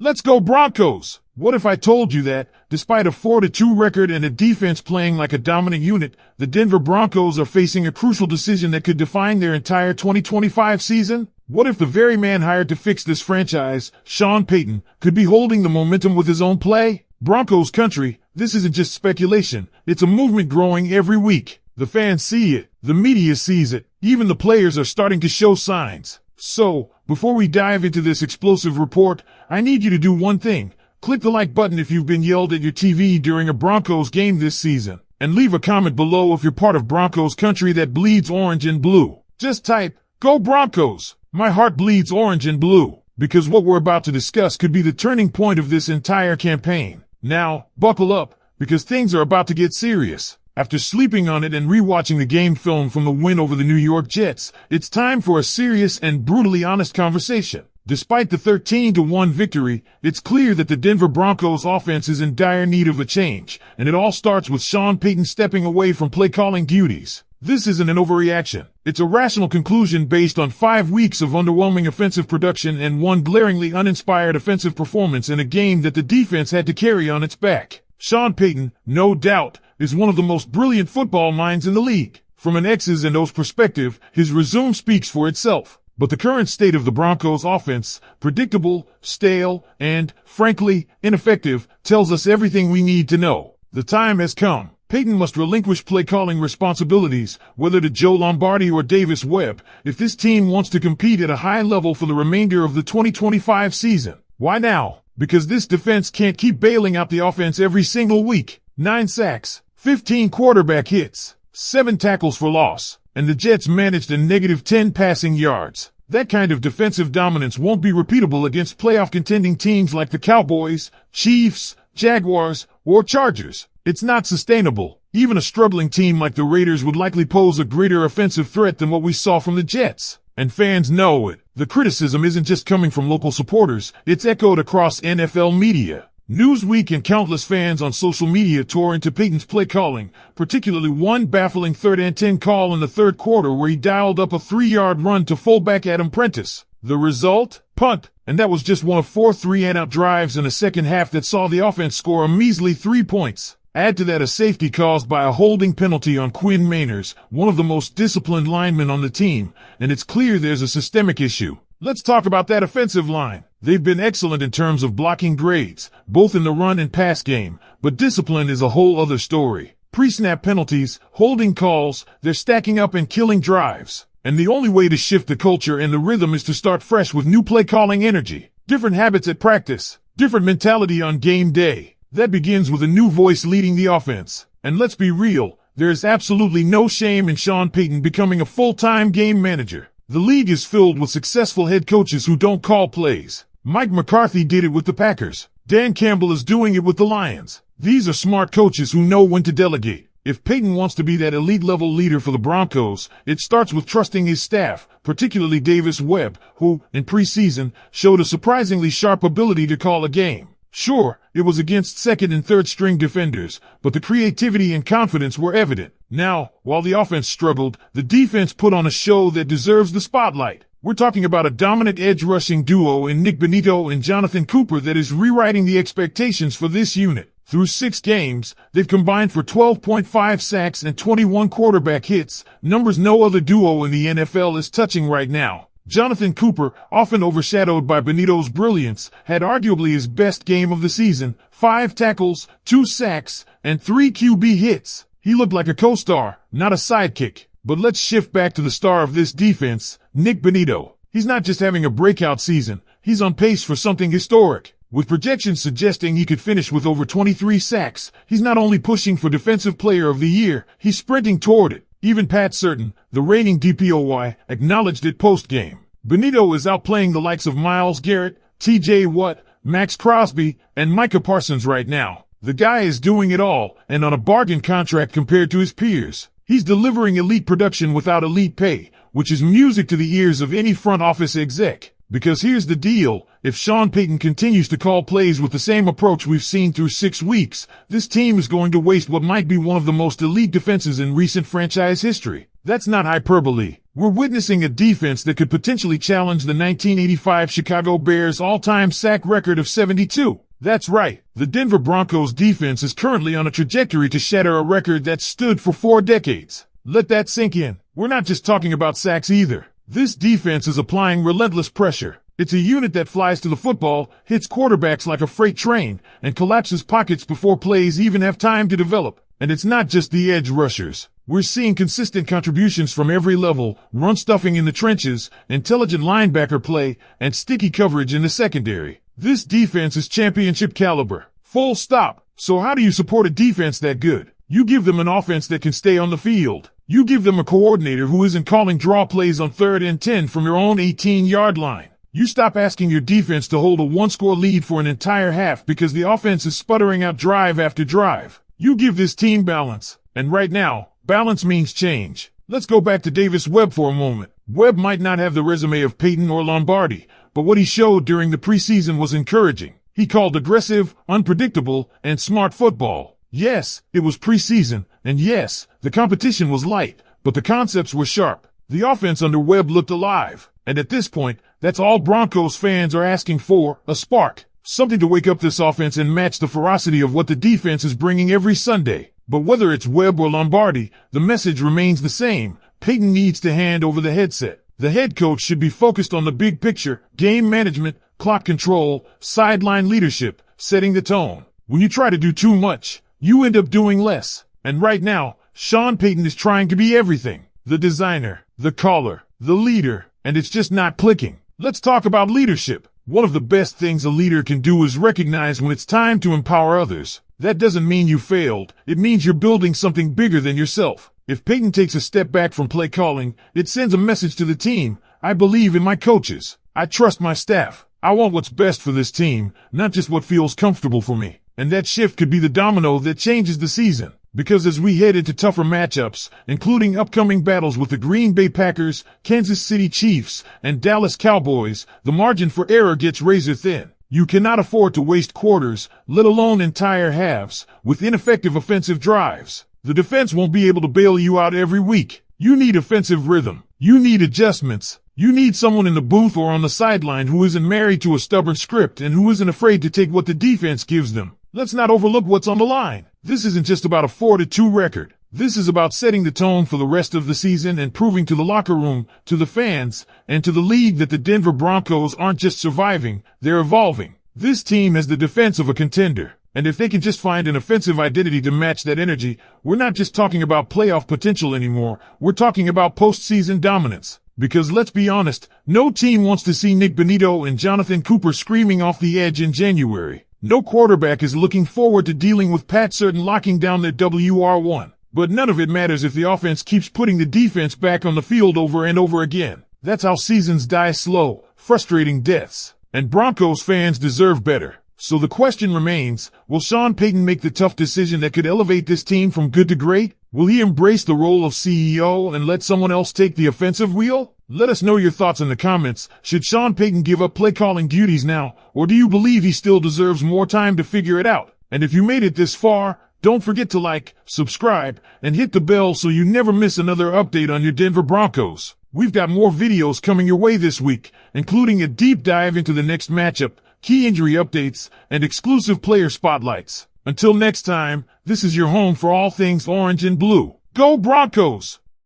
Let's go Broncos! What if I told you that, despite a 4-2 record and a defense playing like a dominant unit, the Denver Broncos are facing a crucial decision that could define their entire 2025 season? What if the very man hired to fix this franchise, Sean Payton, could be holding the momentum with his own play? Broncos country, this isn't just speculation, it's a movement growing every week. The fans see it, the media sees it, even the players are starting to show signs. So, before we dive into this explosive report, I need you to do one thing. Click the like button if you've been yelled at your TV during a Broncos game this season. And leave a comment below if you're part of Broncos country that bleeds orange and blue. Just type, "Go Broncos! My heart bleeds orange and blue." Because what we're about to discuss could be the turning point of this entire campaign. Now, buckle up, because things are about to get serious. After sleeping on it and rewatching the game film from the win over the New York Jets, it's time for a serious and brutally honest conversation. Despite the 13-1 victory, it's clear that the Denver Broncos offense is in dire need of a change, and it all starts with Sean Payton stepping away from play-calling duties. This isn't an overreaction. It's a rational conclusion based on 5 weeks of underwhelming offensive production and one glaringly uninspired offensive performance in a game that the defense had to carry on its back. Sean Payton, no doubt, is one of the most brilliant football minds in the league. From an X's and O's perspective, his resume speaks for itself. But the current state of the Broncos offense, predictable, stale, and, frankly, ineffective, tells us everything we need to know. The time has come. Payton must relinquish play-calling responsibilities, whether to Joe Lombardi or Davis Webb, if this team wants to compete at a high level for the remainder of the 2025 season. Why now? Because this defense can't keep bailing out the offense every single week. 9 sacks, 15 quarterback hits, 7 tackles for loss, and the Jets managed a -10 passing yards. That kind of defensive dominance won't be repeatable against playoff contending teams like the Cowboys, Chiefs, Jaguars, or Chargers. It's not sustainable. Even a struggling team like the Raiders would likely pose a greater offensive threat than what we saw from the Jets. And fans know it. The criticism isn't just coming from local supporters, it's echoed across NFL media. Newsweek and countless fans on social media tore into Payton's play calling, particularly one baffling 3rd and 10 call in the third quarter where he dialed up a 3-yard run to fullback Adam Prentice. The result? Punt. And that was just one of 4 3-and-out drives in a second half that saw the offense score a measly 3 points. Add to that a safety caused by a holding penalty on Quinn Meinerz, one of the most disciplined linemen on the team, and it's clear there's a systemic issue. Let's talk about that offensive line. They've been excellent in terms of blocking grades, both in the run and pass game, but discipline is a whole other story. Pre-snap penalties, holding calls, they're stacking up and killing drives. And the only way to shift the culture and the rhythm is to start fresh with new play-calling energy. Different habits at practice, different mentality on game day. That begins with a new voice leading the offense. And let's be real, there is absolutely no shame in Sean Payton becoming a full-time game manager. The league is filled with successful head coaches who don't call plays. Mike McCarthy did it with the Packers. Dan Campbell is doing it with the Lions. These are smart coaches who know when to delegate. If Payton wants to be that elite-level leader for the Broncos, it starts with trusting his staff, particularly Davis Webb, who, in preseason, showed a surprisingly sharp ability to call a game. Sure, it was against second and third string defenders, but the creativity and confidence were evident. Now, while the offense struggled, the defense put on a show that deserves the spotlight. We're talking about a dominant edge rushing duo in Nik Bonitto and Jonathan Cooper that is rewriting the expectations for this unit. Through 6 games, they've combined for 12.5 sacks and 21 quarterback hits, numbers no other duo in the NFL is touching right now. Jonathan Cooper, often overshadowed by Bonitto's brilliance, had arguably his best game of the season, 5 tackles, 2 sacks, and 3 QB hits. He looked like a co-star, not a sidekick. But let's shift back to the star of this defense, Nik Bonitto. He's not just having a breakout season, he's on pace for something historic. With projections suggesting he could finish with over 23 sacks, he's not only pushing for Defensive Player of the Year, he's sprinting toward it. Even Pat Certain, the reigning DPOY, acknowledged it post-game. Bonitto is outplaying the likes of Myles Garrett, TJ Watt, Max Crosby, and Micah Parsons right now. The guy is doing it all, and on a bargain contract compared to his peers. He's delivering elite production without elite pay, which is music to the ears of any front office exec. Because here's the deal, if Sean Payton continues to call plays with the same approach we've seen through 6 weeks, this team is going to waste what might be one of the most elite defenses in recent franchise history. That's not hyperbole. We're witnessing a defense that could potentially challenge the 1985 Chicago Bears all-time sack record of 72. That's right, the Denver Broncos defense is currently on a trajectory to shatter a record that stood for 4 decades. Let that sink in. We're not just talking about sacks either. This defense is applying relentless pressure. It's a unit that flies to the football, hits quarterbacks like a freight train, and collapses pockets before plays even have time to develop. And it's not just the edge rushers. We're seeing consistent contributions from every level, run stuffing in the trenches, intelligent linebacker play, and sticky coverage in the secondary. This defense is championship caliber. Full stop. So how do you support a defense that good? You give them an offense that can stay on the field. You give them a coordinator who isn't calling draw plays on 3rd and 10 from your own 18-yard line. You stop asking your defense to hold a 1-score lead for an entire half because the offense is sputtering out drive after drive. You give this team balance. And right now, balance means change. Let's go back to Davis Webb for a moment. Webb might not have the resume of Payton or Lombardi, but what he showed during the preseason was encouraging. He called aggressive, unpredictable, and smart football. Yes, it was preseason, and yes, the competition was light, but the concepts were sharp. The offense under Webb looked alive, and at this point, that's all Broncos fans are asking for, a spark. Something to wake up this offense and match the ferocity of what the defense is bringing every Sunday. But whether it's Webb or Lombardi, the message remains the same. Payton needs to hand over the headset. The head coach should be focused on the big picture, game management, clock control, sideline leadership, setting the tone. When you try to do too much, you end up doing less. And right now, Sean Payton is trying to be everything. The designer, the caller, the leader, and it's just not clicking. Let's talk about leadership. One of the best things a leader can do is recognize when it's time to empower others. That doesn't mean you failed. It means you're building something bigger than yourself. If Payton takes a step back from play calling, it sends a message to the team. I believe in my coaches. I trust my staff. I want what's best for this team, not just what feels comfortable for me. And that shift could be the domino that changes the season. Because as we head into tougher matchups, including upcoming battles with the Green Bay Packers, Kansas City Chiefs, and Dallas Cowboys, the margin for error gets razor thin. You cannot afford to waste quarters, let alone entire halves, with ineffective offensive drives. The defense won't be able to bail you out every week. You need offensive rhythm. You need adjustments. You need someone in the booth or on the sideline who isn't married to a stubborn script and who isn't afraid to take what the defense gives them. Let's not overlook what's on the line. This isn't just about a 4-2 record. This is about setting the tone for the rest of the season and proving to the locker room, to the fans, and to the league that the Denver Broncos aren't just surviving, they're evolving. This team has the defense of a contender. And if they can just find an offensive identity to match that energy, we're not just talking about playoff potential anymore. We're talking about postseason dominance. Because let's be honest, no team wants to see Nick Bonito and Jonathan Cooper screaming off the edge in January. No quarterback is looking forward to dealing with Pat Certain locking down their WR1. But none of it matters if the offense keeps putting the defense back on the field over and over again. That's how seasons die slow, frustrating deaths. And Broncos fans deserve better. So the question remains, will Sean Payton make the tough decision that could elevate this team from good to great? Will he embrace the role of CEO and let someone else take the offensive wheel? Let us know your thoughts in the comments. Should Sean Payton give up play calling duties now, or do you believe he still deserves more time to figure it out? And if you made it this far, don't forget to like, subscribe, and hit the bell so you never miss another update on your Denver Broncos. We've got more videos coming your way this week, including a deep dive into the next matchup, key injury updates, and exclusive player spotlights. Until next time, this is your home for all things orange and blue. Go Broncos!